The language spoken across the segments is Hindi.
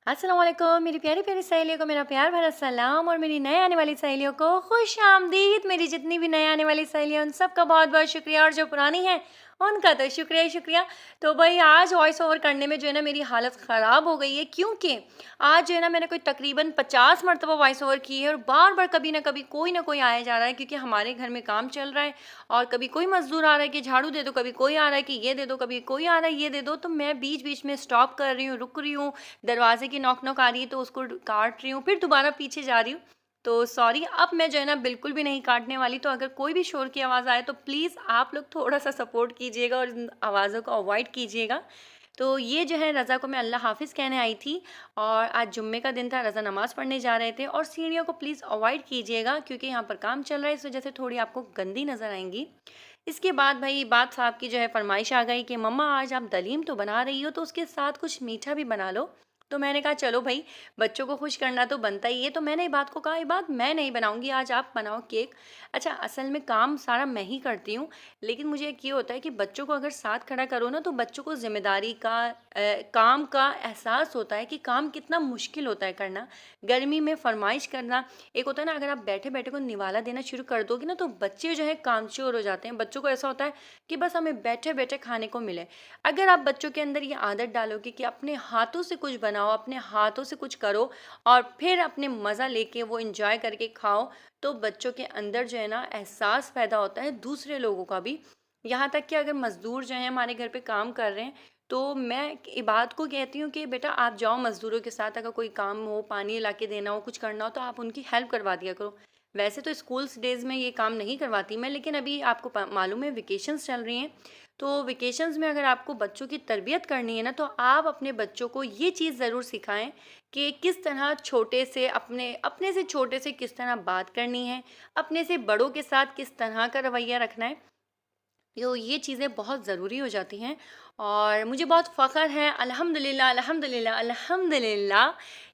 अस्सलाम वालेकुम मेरी प्यारी प्यारी सहेलियों को मेरा प्यार भरा सलाम और मेरी नए आने वाली सहेलियों को खुश आमदीद। मेरी जितनी भी नए आने वाली सहेलियाँ उन सबका बहुत बहुत शुक्रिया और जो पुरानी हैं उनका तो शुक्रिया ही शुक्रिया। तो भाई आज वॉइस ओवर करने में जो है ना मेरी हालत ख़राब हो गई है, क्योंकि आज जो है ना मैंने कोई तकरीबन 50 मरतबा वॉइस ओवर की है और बार बार कभी ना कभी कोई ना कोई आया जा रहा है, क्योंकि हमारे घर में काम चल रहा है और कभी कोई मजदूर आ रहा है कि झाड़ू दे दो, कभी कोई आ रहा है कि ये दे दो, कभी कोई आ रहा है ये दे दो। तो मैं बीच बीच में स्टॉप कर रही हूँ, रुक रही हूँ, दरवाजे की नॉक नॉक आ रही है तो उसको काट रही हूँ, फिर दोबारा पीछे जा रही हूँ। तो सॉरी, अब मैं जो है ना बिल्कुल भी नहीं काटने वाली। तो अगर कोई भी शोर की आवाज़ आए तो प्लीज़ आप लोग थोड़ा सा सपोर्ट कीजिएगा और इन आवाज़ों को अवॉइड कीजिएगा। तो ये जो है रज़ा को मैं अल्लाह हाफ़िज़ कहने आई थी और आज जुम्मे का दिन था, रज़ा नमाज़ पढ़ने जा रहे थे। और सीढ़ियों को प्लीज़ अवॉइड कीजिएगा क्योंकि यहाँ पर काम चल रहा है, इस वजह से थोड़ी आपको गंदी नज़र आएंगी। इसके बाद भाई बात साहब की जो है फरमाइश आ गई कि मम्मा आज आप दलीम तो बना रही हो तो उसके साथ कुछ मीठा भी बना लो। तो मैंने कहा चलो भाई, बच्चों को खुश करना तो बनता ही है। तो मैंने ये बात को कहा, ये बात मैं नहीं बनाऊंगी, आज आप बनाओ केक। अच्छा, असल में काम सारा मैं ही करती हूँ, लेकिन मुझे एक ये होता है कि बच्चों को अगर साथ खड़ा करो ना तो बच्चों को जिम्मेदारी का काम का एहसास होता है कि काम कितना मुश्किल होता है करना। गर्मी में फरमाइश करना एक होता है ना, अगर आप बैठे बैठे को निवाला देना शुरू कर दोगे ना तो बच्चे जो है कामचोर हो जाते हैं। बच्चों को ऐसा होता है कि बस हमें बैठे बैठे खाने को मिले। अगर आप बच्चों के अंदर ये आदत डालोगे कि अपने हाथों से कुछ बनाओ, अपने हाथों से कुछ करो और फिर अपने मज़ा लेके वो इंजॉय करके खाओ, तो बच्चों के अंदर जो है ना एहसास पैदा होता है दूसरे लोगों का भी। यहाँ तक कि अगर मज़दूर जो हैं हमारे घर पे काम कर रहे हैं तो मैं इबाद को कहती हूँ कि बेटा आप जाओ मज़दूरों के साथ, अगर कोई काम हो, पानी ला के देना हो, कुछ करना हो तो आप उनकी हेल्प करवा दिया करो। वैसे तो स्कूल्स डेज़ में ये काम नहीं करवाती मैं, लेकिन अभी आपको मालूम है वेकेशंस चल रही हैं। तो वेकेशंस में अगर आपको बच्चों की तरबियत करनी है ना तो आप अपने बच्चों को ये चीज़ ज़रूर सिखाएं कि किस तरह छोटे से अपने अपने से छोटे से किस तरह बात करनी है, अपने से बड़ों के साथ किस तरह का रवैया रखना है। तो ये चीज़ें बहुत ज़रूरी हो जाती हैं और मुझे बहुत फ़ख्र है अल्हम्दुलिल्लाह अल्हम्दुलिल्लाह अल्हम्दुलिल्लाह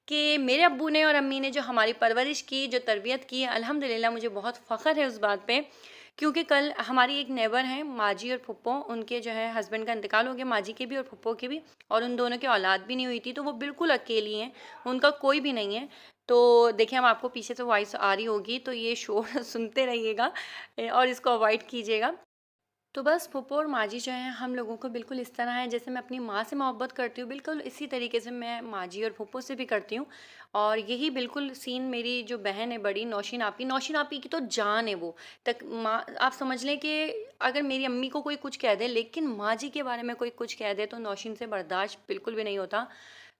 कि मेरे अब्बू ने और अम्मी ने जो हमारी परवरिश की, जो तरबियत की है, अल्हम्दुलिल्लाह मुझे बहुत फ़ख्र है उस बात पे। क्योंकि कल हमारी एक नेबर हैं माजी और फुप्पो, उनके जो है हस्बैंड का इंतकाल हो गया, माजी के भी और फुप्पो के भी, और उन दोनों की औलाद भी नहीं हुई थी, तो वो बिल्कुल अकेली हैं, उनका कोई भी नहीं है। तो देखिए, हम आपको पीछे से वॉइस आ रही होगी तो ये शोर सुनते रहिएगा और इसको अवॉइड कीजिएगा। तो बस फूफो और माजी जो हैं हम लोगों को बिल्कुल इस तरह है जैसे मैं अपनी माँ से मोहब्बत करती हूँ, बिल्कुल इसी तरीके से मैं माजी और फूफो से भी करती हूँ। और यही बिल्कुल सीन मेरी जो बहन है बड़ी नौशीन आपी की तो जान है वो। तक माँ आप समझ लें कि अगर मेरी अम्मी को कोई कुछ कह दे लेकिन माँ जी के बारे में कोई कुछ कह दे तो नौशीन से बर्दाश्त बिल्कुल भी नहीं होता।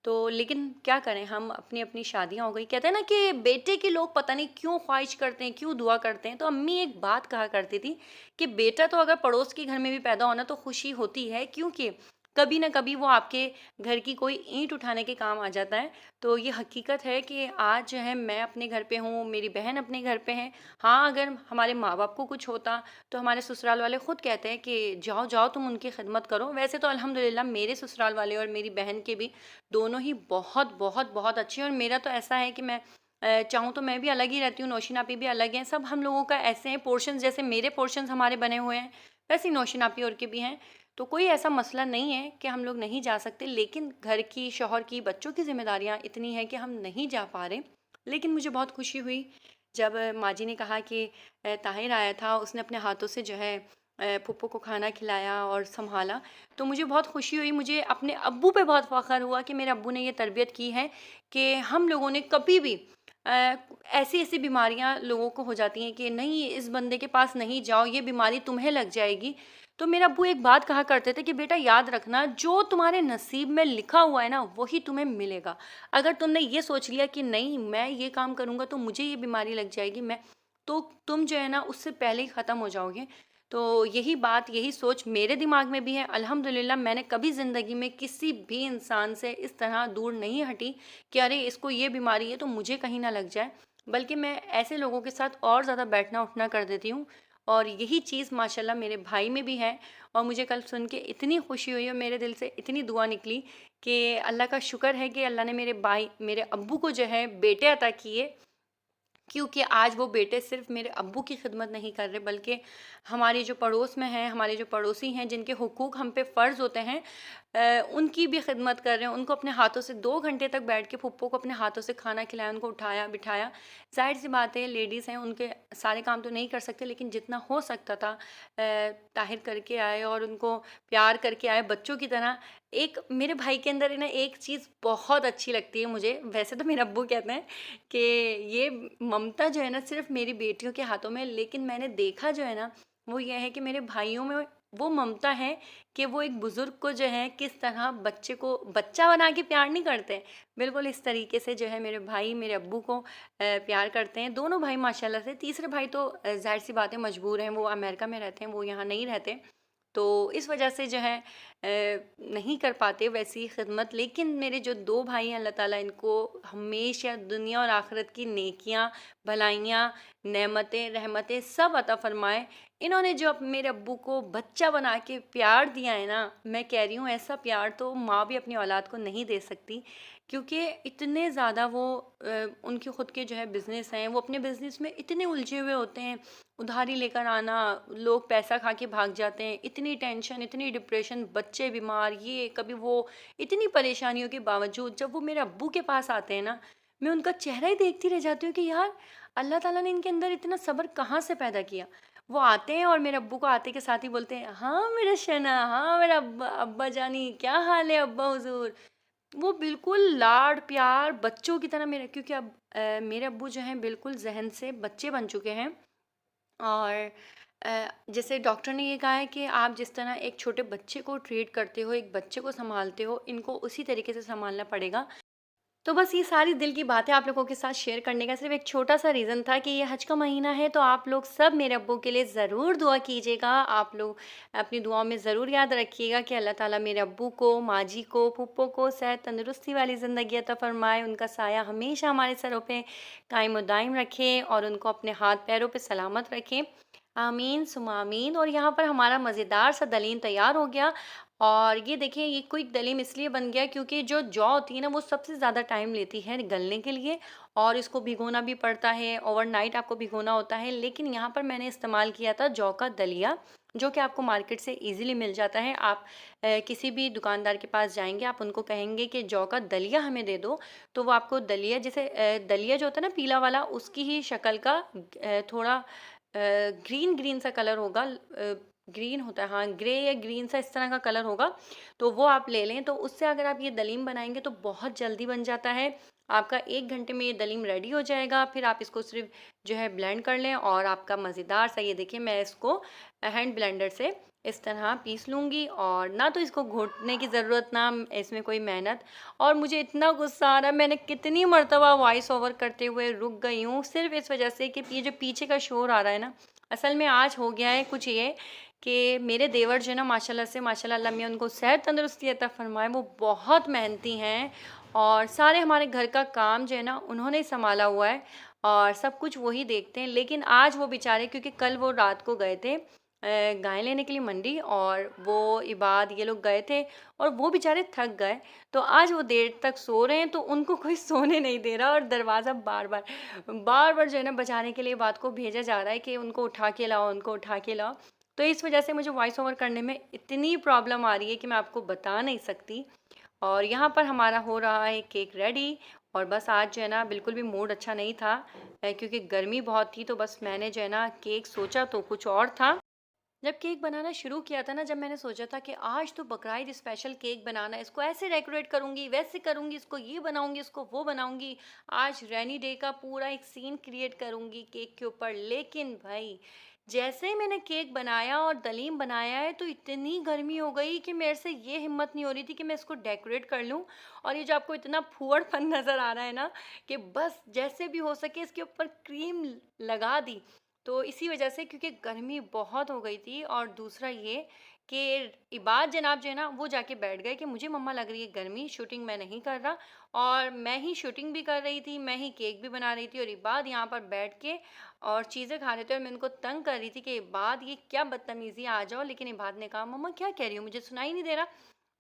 तो लेकिन क्या करें, हम अपनी अपनी शादियाँ हो गई। कहते हैं ना कि बेटे के लोग पता नहीं क्यों ख्वाहिश करते हैं, क्यों दुआ करते हैं। तो अम्मी एक बात कहा करती थी कि बेटा तो अगर पड़ोस के घर में भी पैदा होना तो खुशी होती है, क्योंकि कभी ना कभी वो आपके घर की कोई ईंट उठाने के काम आ जाता है। तो ये हकीकत है कि आज जो है मैं अपने घर पे हूँ, मेरी बहन अपने घर पे है। हाँ, अगर हमारे माँ बाप को कुछ होता तो हमारे ससुराल वाले खुद कहते हैं कि जाओ जाओ तुम उनकी खिदमत करो। वैसे तो अल्हम्दुलिल्लाह मेरे ससुराल वाले और मेरी बहन के भी दोनों ही बहुत बहुत बहुत अच्छे हैं। और मेरा तो ऐसा है कि मैं चाहूँ तो मैं भी अलग ही रहती हूँ, नौशीन आपी भी अलग हैं, सब हम लोगों का ऐसे हैं पोर्शंस, जैसे मेरे पोर्शंस हमारे बने हुए हैं वैसे ही नौशीन आपी और के भी हैं। तो कोई ऐसा मसला नहीं है कि हम लोग नहीं जा सकते, लेकिन घर की, शौहर की, बच्चों की जिम्मेदारियाँ इतनी हैं कि हम नहीं जा पा रहे। लेकिन मुझे बहुत खुशी हुई जब माँ जी ने कहा कि ताहिर आया था, उसने अपने हाथों से जो है फूफो को खाना खिलाया और संभाला। तो मुझे बहुत खुशी हुई, मुझे अपने अब्बू पे बहुत फ़ख्र हुआ कि मेरे अब्बू ने ये तरबियत की है कि हम लोगों ने कभी भी ऐसी ऐसी बीमारियां लोगों को हो जाती हैं कि नहीं इस बंदे के पास नहीं जाओ, ये बीमारी तुम्हें लग जाएगी। तो मेरा अब्बू एक बात कहा करते थे कि बेटा याद रखना, जो तुम्हारे नसीब में लिखा हुआ है ना वही तुम्हें मिलेगा। अगर तुमने ये सोच लिया कि नहीं मैं ये काम करूँगा तो मुझे ये बीमारी लग जाएगी, मैं तो तुम जो है ना उससे पहले ही ख़त्म हो जाओगे। तो यही बात, यही सोच मेरे दिमाग में भी है। अल्हम्दुलिल्लाह मैंने कभी ज़िंदगी में किसी भी इंसान से इस तरह दूर नहीं हटी कि अरे इसको ये बीमारी है तो मुझे कहीं ना लग जाए, बल्कि मैं ऐसे लोगों के साथ और ज़्यादा बैठना उठना कर देती हूँ। और यही चीज़ माशाल्लाह मेरे भाई में भी है। और मुझे कल सुन के इतनी खुशी हुई और मेरे दिल से इतनी दुआ निकली कि अल्लाह का शुक्र है कि अल्लाह ने मेरे भाई, मेरे अब्बू को जो है बेटे अता किए। क्योंकि आज वो बेटे सिर्फ मेरे अब्बू की खिदमत नहीं कर रहे, बल्कि हमारी जो पड़ोस में हैं, हमारे जो पड़ोसी हैं जिनके हुकूक हम पे फ़र्ज़ होते हैं, उनकी भी खिदमत कर रहे हैं, उनको अपने हाथों से 2 घंटे तक बैठ के फुप्पो को अपने हाथों से खाना खिलाया, उनको उठाया बिठाया। ज़ाहिर-सी बात है लेडीज़ हैं, उनके सारे काम तो नहीं कर सकते, लेकिन जितना हो सकता था ताहिर करके आए और उनको प्यार करके आए बच्चों की तरह। एक मेरे भाई के अंदर है ना एक चीज़ बहुत अच्छी लगती है मुझे, वैसे तो मेरे अब्बू कहते हैं कि ये ममता जो है ना सिर्फ़ मेरी बेटियों के हाथों में है, लेकिन मैंने देखा जो है ना वो ये है कि मेरे भाइयों में वो ममता है कि वो एक बुज़ुर्ग को जो है किस तरह बच्चे को बच्चा बना के प्यार नहीं करते। बिल्कुल इस तरीके से जो है मेरे भाई मेरे अब्बू को प्यार करते हैं। दोनों भाई माशाल्लाह से, तीसरे भाई तो ज़ाहिर-सी बात है मजबूर हैं, वो अमेरिका में रहते हैं, वो यहाँ नहीं रहते। तो इस वजह से जो है नहीं कर पाते वैसी खिदमत। लेकिन मेरे जो 2 भाई हैं अल्लाह ताला इनको हमेशा दुनिया और आखिरत की नेकियां, भलाइयां, नेमतें, रहमतें सब अता फरमाए। इन्होंने जो मेरे अब्बू को बच्चा बना के प्यार दिया है ना, मैं कह रही हूँ ऐसा प्यार तो माँ भी अपनी औलाद को नहीं दे सकती, क्योंकि इतने ज़्यादा वो उनके ख़ुद के जो है बिज़नेस हैं, वो अपने बिज़नेस में इतने उलझे हुए होते हैं। उधारी लेकर आना, लोग पैसा खा के भाग जाते हैं, इतनी टेंशन, इतनी डिप्रेशन, बच्चे बीमार, ये कभी वो, इतनी परेशानियों के बावजूद जब वो मेरे अब्बू के पास आते हैं ना, मैं उनका चेहरा ही देखती रह जाती हूँ कि यार अल्लाह ताला ने इनके अंदर इतना सब्र कहाँ से पैदा किया। वो आते हैं और मेरे अब्बू को आते के साथ ही बोलते हैं, हाँ मेरा शना, हाँ मेरा अब्बा, अब्बा जानी क्या हाल है अब्बा हुजूर। वो बिल्कुल लाड प्यार बच्चों की तरह मेरे, क्योंकि अब मेरे अब्बू जो हैं बिल्कुल ज़हन से बच्चे बन चुके हैं। और जैसे डॉक्टर ने ये कहा है कि आप जिस तरह एक छोटे बच्चे को ट्रीट करते हो, एक बच्चे को सँभालते हो, इनको उसी तरीके से सँभालना पड़ेगा। तो बस ये सारी दिल की बातें आप लोगों के साथ शेयर करने का सिर्फ़ एक छोटा-सा रीज़न था कि ये हज का महीना है, तो आप लोग सब मेरे अब्बू के लिए ज़रूर दुआ कीजिएगा। आप लोग अपनी दुआओं में ज़रूर याद रखिएगा कि अल्लाह ताला मेरे अब्बू को, माँ जी को, फूफो को सेहत तंदुरुस्ती वाली ज़िंदगी अता फ़रमाए, उनका साया हमेशा हमारे सरों पे कायम व दायम रखे और उनको अपने हाथ-पैरों पे सलामत रखें। आमीन सुम्मा आमीन। और यहाँ पर हमारा मज़ेदार सा दलीम तैयार हो गया। और ये देखिए ये क्विक दलीम इसलिए बन गया क्योंकि जो जौ होती है ना वो सबसे ज़्यादा टाइम लेती है गलने के लिए, और इसको भिगोना भी पड़ता है, ओवरनाइट आपको भिगोना होता है। लेकिन यहाँ पर मैंने इस्तेमाल किया था जौ का दलिया, जो कि आपको मार्केट से इजीली मिल जाता है। आप किसी भी दुकानदार के पास जाएंगे, आप उनको कहेंगे कि जौ का दलिया हमें दे दो, तो वो आपको दलिया, जैसे दलिया जो होता है ना पीला वाला, उसकी ही शक्ल का थोड़ा ग्रीन ग्रीन सा कलर होगा, ग्रीन होता है, हाँ ग्रे या ग्रीन सा इस तरह का कलर होगा, तो वो आप ले लें। तो उससे अगर आप ये दलीम बनाएंगे तो बहुत जल्दी बन जाता है आपका, 1 घंटे में ये दलीम रेडी हो जाएगा। फिर आप इसको सिर्फ जो है ब्लेंड कर लें और आपका मज़ेदार सा, ये देखिए मैं इसको हैंड ब्लेंडर से इस तरह पीस लूँगी, और ना तो इसको घोटने की ज़रूरत, ना इसमें कोई मेहनत। और मुझे इतना गुस्सा आ रहा है, मैंने कितनी मर्तबा वॉइस ओवर करते हुए रुक गई हूँ सिर्फ इस वजह से कि ये जो पीछे का शोर आ रहा है ना, असल में आज हो गया है कुछ ये कि मेरे देवर जो है ना माशाल्लाह से माशाल्लाह, अल्लाह मियां उनको सेहत तंदुरुस्ती अता फरमाए, वो बहुत मेहनती हैं और सारे हमारे घर का काम जो है ना उन्होंने ही संभाला हुआ है और सब कुछ वही देखते हैं। लेकिन आज वो बेचारे, क्योंकि कल वो रात को गए थे गाय लेने के लिए मंडी, और वो इबाद ये लोग गए थे और वो बेचारे थक गए, तो आज वो देर तक सो रहे हैं, तो उनको कोई सोने नहीं दे रहा और दरवाज़ा बार बार जो है ना बजाने के लिए बात को भेजा जा रहा है कि उनको उठा के लाओ, उनको उठा के लाओ। तो इस वजह से मुझे वॉइस ओवर करने में इतनी प्रॉब्लम आ रही है कि मैं आपको बता नहीं सकती। और यहाँ पर हमारा हो रहा है केक रेडी, और बस आज जो है ना बिल्कुल भी मूड अच्छा नहीं था क्योंकि गर्मी बहुत थी, तो बस मैंने जो है ना केक सोचा तो कुछ और था। जब केक बनाना शुरू किया था ना, जब मैंने सोचा था कि आज तो बकराईद स्पेशल केक बनाना है, इसको ऐसे डेकोरेट करूंगी, वैसे करूंगी, इसको ये बनाऊंगी, इसको वो बनाऊंगी, आज रेनी डे का पूरा एक सीन क्रिएट करूंगी केक के ऊपर। लेकिन भाई जैसे ही मैंने केक बनाया और दलीम बनाया है, तो इतनी गर्मी हो गई कि मेरे से ये हिम्मत नहीं हो रही थी कि मैं इसको डेकोरेट कर लूं। और ये जो आपको इतना फूहड़पन नज़र आ रहा है ना, कि बस जैसे भी हो सके इसके ऊपर क्रीम लगा दी। तो इसी वजह से, क्योंकि गर्मी बहुत हो गई थी, और दूसरा ये कि इबाद जनाब जो है ना वो जाके बैठ गए कि मुझे मम्मा लग रही है गर्मी, शूटिंग मैं नहीं कर रहा। और मैं ही शूटिंग भी कर रही थी, मैं ही केक भी बना रही थी, और इबाद यहाँ पर बैठ के और चीज़ें खा रहे थे, और मैं उनको तंग कर रही थी कि इबाद ये क्या बदतमीज़ी, आ जाओ। लेकिन इबाद ने कहा मम्मा क्या कह रही हो, मुझे सुनाई नहीं दे रहा।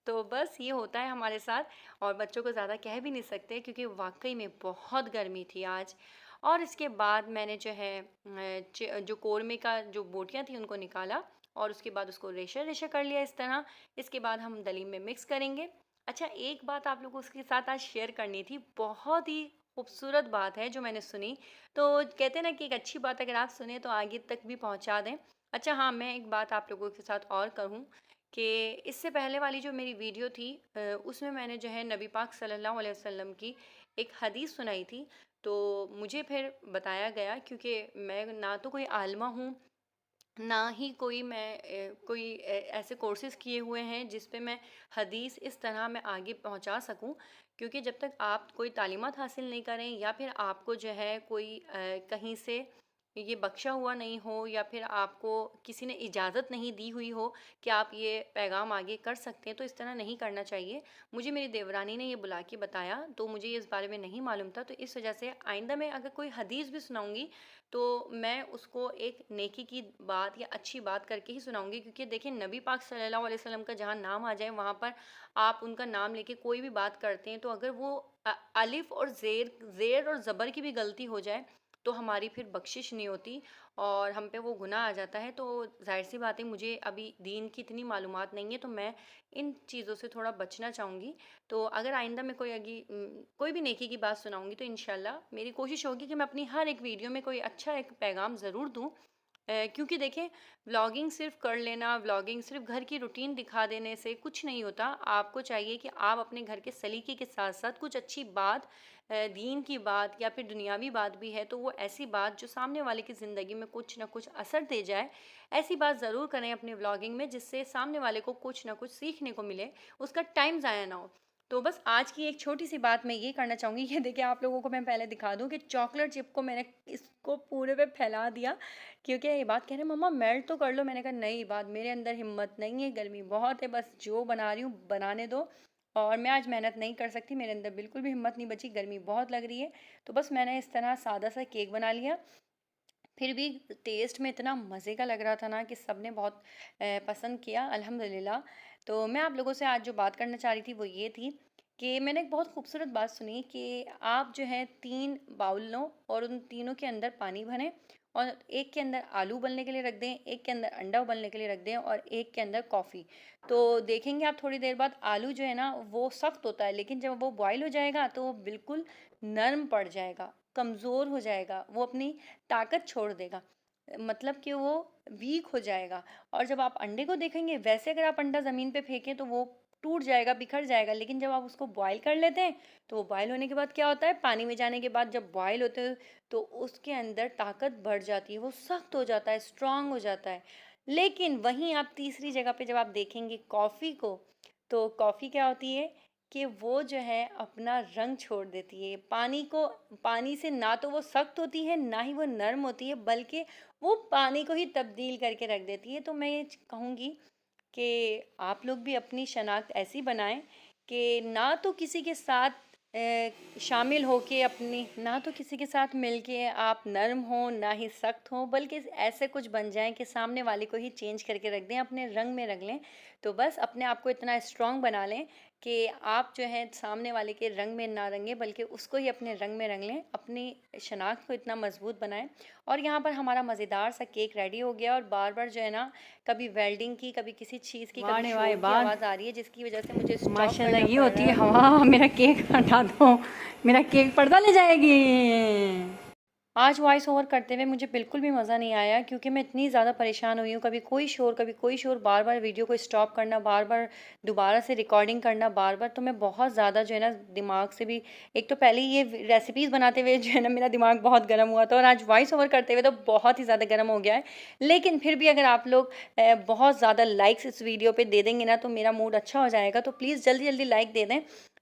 तो बस ये होता है हमारे साथ, और बच्चों को ज़्यादा कह भी नहीं सकते क्योंकि वाकई में बहुत गर्मी थी आज। और इसके बाद मैंने जो है जो कोरमे का जो बोटियाँ थी उनको निकाला, और उसके बाद उसको रेशा रेशा कर लिया इस तरह। इसके बाद हम दलीम में मिक्स करेंगे। अच्छा, एक बात आप लोगों के साथ आज शेयर करनी थी, बहुत ही खूबसूरत बात है जो मैंने सुनी। तो कहते हैं ना कि एक अच्छी बात अगर आप सुने तो आगे तक भी पहुंचा दें। अच्छा हाँ, मैं एक बात आप लोगों के साथ और कहूँ कि इससे पहले वाली जो मेरी वीडियो थी उसमें मैंने जो है नबी पाक सल्लल्लाहु अलैहि वसल्लम की एक हदीस सुनाई थी। तो मुझे फिर बताया गया, क्योंकि मैं ना तो कोई आलिमा हूँ, ना ही कोई मैं ऐसे कोर्सेज़ किए हुए हैं जिस पे मैं हदीस इस तरह मैं आगे पहुंचा सकूं। क्योंकि जब तक आप कोई तालीमात हासिल नहीं करें या फिर आपको जो है कोई कहीं से ये बख्शा हुआ नहीं हो या फिर आपको किसी ने इजाज़त नहीं दी हुई हो कि आप ये पैगाम आगे कर सकते हैं, तो इस तरह नहीं करना चाहिए। मुझे मेरी देवरानी ने ये बुला के बताया, तो मुझे इस बारे में नहीं मालूम था। तो इस वजह से आइंदा मैं अगर कोई हदीस भी सुनाऊंगी तो मैं उसको एक नेकी की बात या अच्छी बात करके ही सुनाऊंगी। क्योंकि देखिए, नबी पाक सल्लल्लाहु अलैहि वसल्लम का जहाँ नाम आ जाए वहाँ पर आप उनका नाम लेके कोई भी बात करते हैं, तो अगर वो अलिफ और ज़ेर और ज़बर की भी गलती हो जाए तो हमारी फिर बख्शिश नहीं होती और हम पे वो गुनाह आ जाता है। तो जाहिर सी बात है, मुझे अभी दीन की इतनी मालूमात नहीं है, तो मैं इन चीज़ों से थोड़ा बचना चाहूँगी। तो अगर आइंदा मैं कोई भी नेकी की बात सुनाऊंगी तो इंशाल्लाह मेरी कोशिश होगी कि मैं अपनी हर एक वीडियो में कोई अच्छा एक पैगाम ज़रूर दूँ। क्योंकि देखें, व्लॉगिंग सिर्फ कर लेना, व्लॉगिंग सिर्फ घर की रूटीन दिखा देने से कुछ नहीं होता। आपको चाहिए कि आप अपने घर के सलीके के साथ साथ कुछ अच्छी बात, दीन की बात या फिर दुनियावी बात भी है तो वो ऐसी बात जो सामने वाले की ज़िंदगी में कुछ ना कुछ असर दे जाए, ऐसी बात ज़रूर करें अपने व्लॉगिंग में, जिससे सामने वाले को कुछ ना कुछ सीखने को मिले, उसका टाइम ज़ाया ना हो। तो बस आज की एक छोटी सी बात मैं ये करना चाहूँगी कि देखिए, आप लोगों को मैं पहले दिखा दूँ कि चॉकलेट चिप को मैंने इसको पूरे पे फैला दिया। क्योंकि ये बात कह रहे मम्मा मेल्ट तो कर लो, मैंने कहा नहीं, बात मेरे अंदर हिम्मत नहीं है, गर्मी बहुत है, बस जो बना रही हूँ बनाने दो। और मैं आज मेहनत नहीं कर सकती, मेरे अंदर बिल्कुल भी हिम्मत नहीं बची, गर्मी बहुत लग रही है। तो बस मैंने इस तरह सादा सा केक बना लिया। फिर भी टेस्ट में इतना मज़े का लग रहा था ना कि सबने बहुत पसंद किया अल्हम्दुलिल्लाह। तो मैं आप लोगों से आज जो बात करना चाह रही थी वो ये थी कि मैंने एक बहुत खूबसूरत बात सुनी कि आप जो है 3 बाउल लो और उन तीनों के अंदर पानी भरें और एक के अंदर आलू उबलने के लिए रख दें, एक के अंदर अंडा उबलने के लिए रख दें और एक के अंदर कॉफ़ी। तो देखेंगे आप थोड़ी देर बाद आलू जो है ना वो सख्त होता है, लेकिन जब वो बॉयल हो जाएगा तो वो बिल्कुल नरम पड़ जाएगा, कमज़ोर हो जाएगा, वो अपनी ताकत छोड़ देगा, मतलब कि वो वीक हो जाएगा। और जब आप अंडे को देखेंगे, वैसे अगर आप अंडा ज़मीन पे फेंकें तो वो टूट जाएगा, बिखर जाएगा, लेकिन जब आप उसको बॉईल कर लेते हैं तो वो बॉईल होने के बाद क्या होता है, पानी में जाने के बाद जब बॉईल होते हैं तो उसके अंदर ताकत बढ़ जाती है, वो सख्त हो जाता है, स्ट्रांग हो जाता है। लेकिन वहीं आप तीसरी जगह पे जब आप देखेंगे कॉफ़ी को, तो कॉफ़ी क्या होती है कि वो जो है अपना रंग छोड़ देती है। पानी से ना तो वो सख्त होती है ना ही वो नरम होती है, बल्कि वो पानी को ही तब्दील करके रख देती है। तो मैं ये कहूँगी कि आप लोग भी अपनी शनाख्त ऐसी बनाएं कि ना तो किसी के साथ शामिल होके अपनी, ना तो किसी के साथ मिलके आप नरम हो ना ही सख्त हो, बल्कि ऐसे कुछ बन जाएं कि सामने वाले को ही चेंज करके रख दें, अपने रंग में रख लें। तो बस अपने आप को इतना स्ट्रांग बना लें कि आप जो है सामने वाले के रंग में ना रंगें बल्कि उसको ही अपने रंग में रंग लें, अपनी शनाख्त को इतना मजबूत बनाएं। और यहाँ पर हमारा मज़ेदार सा केक रेडी हो गया और बार बार जो है ना कभी वेल्डिंग की, कभी किसी चीज़ की, कभी शोर की आवाज़ आ रही है जिसकी वजह से मुझे स्टॉप माशाल्लाह करना ये पड़ होती रहा है है। हवा। मेरा केक हटा दो, मेरा केक पर्दा ले जाएगी। आज वॉइस ओवर करते हुए मुझे बिल्कुल भी मज़ा नहीं आया, क्योंकि मैं इतनी ज़्यादा परेशान हुई हूँ, कभी कोई शोर कभी कोई शोर, बार बार वीडियो को स्टॉप करना, बार बार दोबारा से रिकॉर्डिंग करना, बार बार। तो मैं बहुत ज़्यादा जो है ना दिमाग से भी, एक तो पहले ही ये रेसिपीज़ बनाते हुए जो है ना मेरा दिमाग बहुत गर्म हुआ था और आज वॉइस ओवर करते हुए तो बहुत ही ज़्यादा गर्म हो गया है। लेकिन फिर भी अगर आप लोग बहुत ज़्यादा लाइक्स इस वीडियो पर दे देंगे ना तो मेरा मूड अच्छा हो जाएगा। तो प्लीज़ जल्दी जल्दी लाइक दे दें,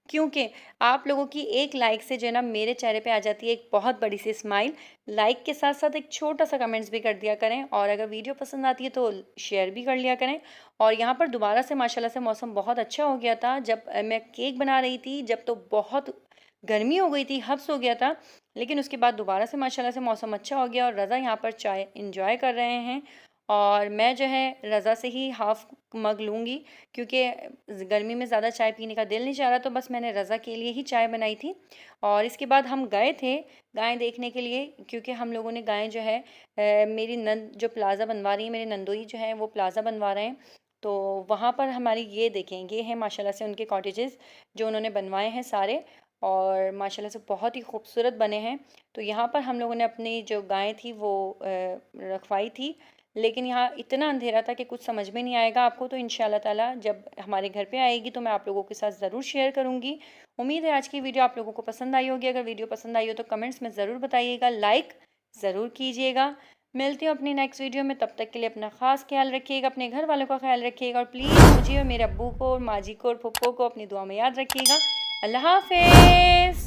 क्योंकि आप लोगों की एक लाइक से जो है ना मेरे चेहरे पे आ जाती है एक बहुत बड़ी सी स्माइल। लाइक के साथ साथ एक छोटा सा कमेंट्स भी कर दिया करें और अगर वीडियो पसंद आती है तो शेयर भी कर लिया करें। और यहाँ पर दोबारा से माशाल्लाह से मौसम बहुत अच्छा हो गया था। जब मैं केक बना रही थी जब तो बहुत गर्मी हो गई थी, हब्स हो गया था, लेकिन उसके बाद दोबारा से माशाल्लाह से मौसम अच्छा हो गया और रज़ा यहाँ पर चाय इंजॉय कर रहे हैं। और मैं जो है रज़ा से ही हाफ़ मग लूँगी, क्योंकि गर्मी में ज़्यादा चाय पीने का दिल नहीं चाह रहा, तो बस मैंने रज़ा के लिए ही चाय बनाई थी। और इसके बाद हम गए थे गाय देखने के लिए, क्योंकि हम लोगों ने गाय जो है मेरी नंद जो प्लाज़ा बनवा रही है, मेरे नंदोई जो है वो प्लाज़ा बनवा रहे हैं, तो वहाँ पर हमारी ये देखें, ये है माशाल्लाह से उनके कॉटेजेस जो उन्होंने बनवाए हैं सारे, और माशाल्लाह से बहुत ही खूबसूरत बने हैं। तो यहाँ पर हम लोगों ने अपनी जो गाय थी वो रखवाई थी, लेकिन यहाँ इतना अंधेरा था कि कुछ समझ में नहीं आएगा आपको, तो इंशाल्लाह ताला जब हमारे घर पे आएगी तो मैं आप लोगों के साथ ज़रूर शेयर करूँगी। उम्मीद है आज की वीडियो आप लोगों को पसंद आई होगी। अगर वीडियो पसंद आई हो तो कमेंट्स में ज़रूर बताइएगा, लाइक ज़रूर कीजिएगा। मिलती हूँ अपनी नेक्स्ट वीडियो में, तब तक के लिए अपना ख़ास ख्याल रखिएगा, अपने घर वालों का ख्याल रखिएगा, और प्लीज़ मुझे और मेरे अब्बू को और माँ जी को और पप्पो को अपनी दुआ में याद रखिएगा। अल्लाह हाफ़िज़।